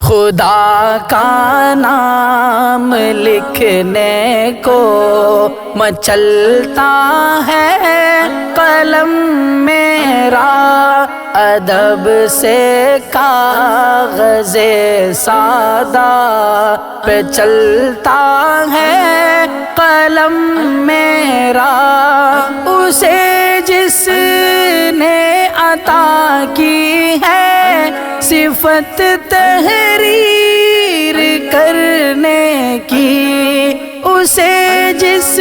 خدا کا نام لکھنے کو مچلتا ہے قلم میرا، ادب سے کاغذ سادہ پہ چلتا ہے قلم میرا، اسے جس نے عطا کی ہے صفت تحریر کرنے کی، اسے جس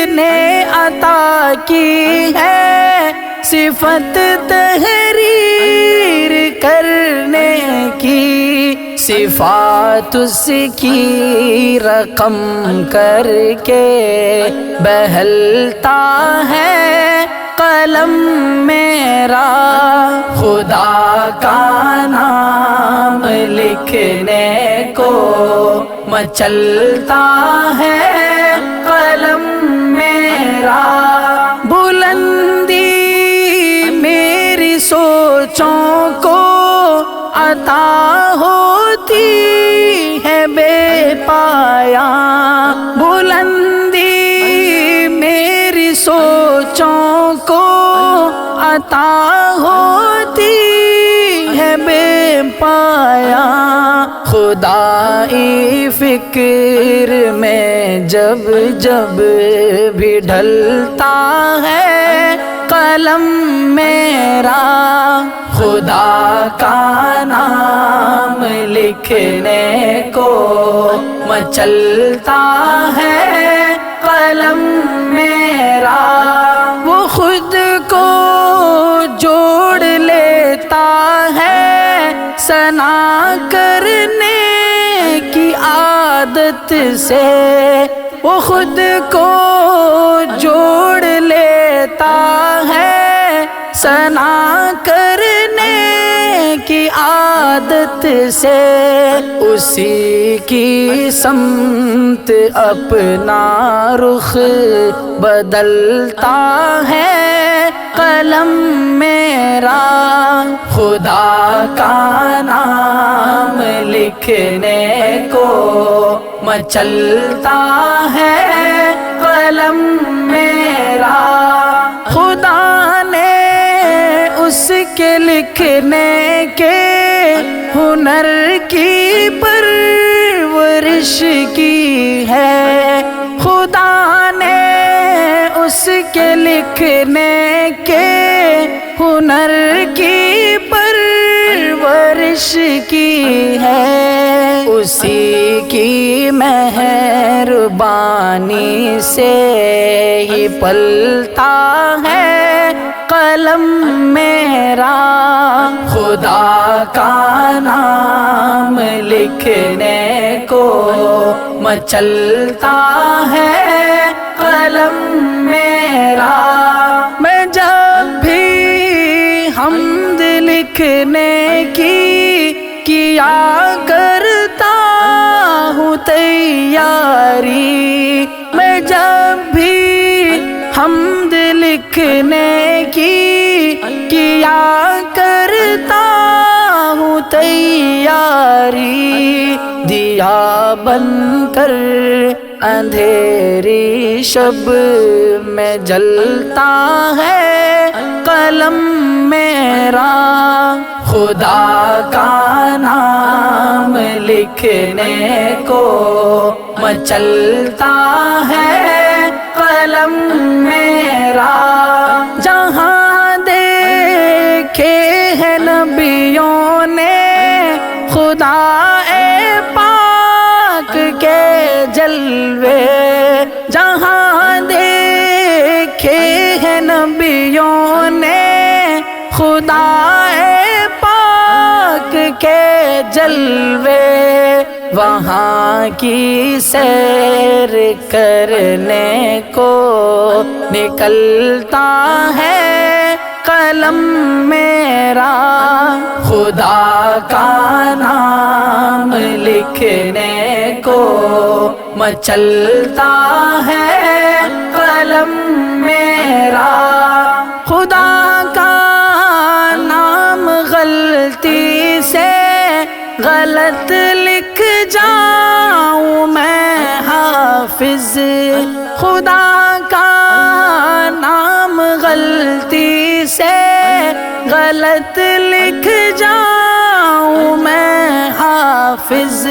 نے عطا کی ہے صفت تحریر کرنے کی، صفات اس کی رقم کر کے بہلتا ہے قلم میرا، خدا کا نام لکھنے کو مچلتا ہے قلم میرا، بلندی میری سوچوں کو عطا ہوتی ہے بے پایاں، بلندی میری سوچوں کو عطا ہوتی ہے بے پایاں، خدائی فکر میں جب جب بھی ڈھلتا ہے قلم میرا، خدا کا نام لکھنے کو مچلتا ہے قلم میرا، وہ خود کو جوڑ لیتا ہے ثنا کرنے کی عادت سے، وہ خود کو جوڑ لیتا ہے ثنا کرنے کی عادت سے، اسی کی سمت اپنا رخ بدلتا ہے قلم میرا، خدا کا نام لکھنے کو مچلتا ہے قلم میرا، خدا نے اس کے لکھنے کے ہنر کی پرورش کی ہے، خدا نے اس کے لکھنے کے ہنر کی پرورش کی ہے، اسی کی مہربانی سے ہی پلتا ہے قلم میرا، خدا کا نام لکھنے کو مچلتا ہے قلم میرا، میں جب بھی حمد لکھنے کی کیا کرتا ہوں تیاری، میں جب بھی حمد لکھنے کی کیا کرتا ہوں تیاری، دیا بن کر اندھیری شب میں جلتا ہے قلم میرا، خدا کا نام لکھنے کو مچلتا ہے قلم میرا، جہاں دیکھے ہیں نبیوں نے خدا پاک کے جلوے، جہاں دیکھے ہیں نبیوں نے خدا پاک کے جلوے، وہاں کی سیر کرنے کو نکلتا ہے قلم میرا، خدا کا نام لکھنے کو مچلتا ہے قلم میرا، خدا کا نام غلطی سے غلط جاؤں میں حافظ، خدا کا نام غلطی سے غلط لکھ جاؤں میں حافظ،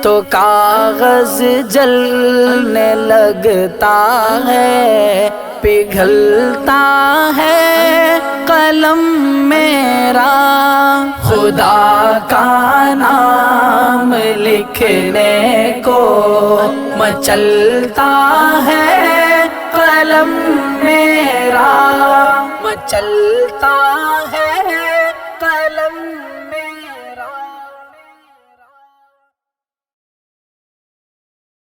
تو کاغذ جلنے لگتا ہے، پگھلتا ہے قلم میرا، خدا کا نام لکھنے کو مچلتا ہے قلم میرا، مچلتا ہے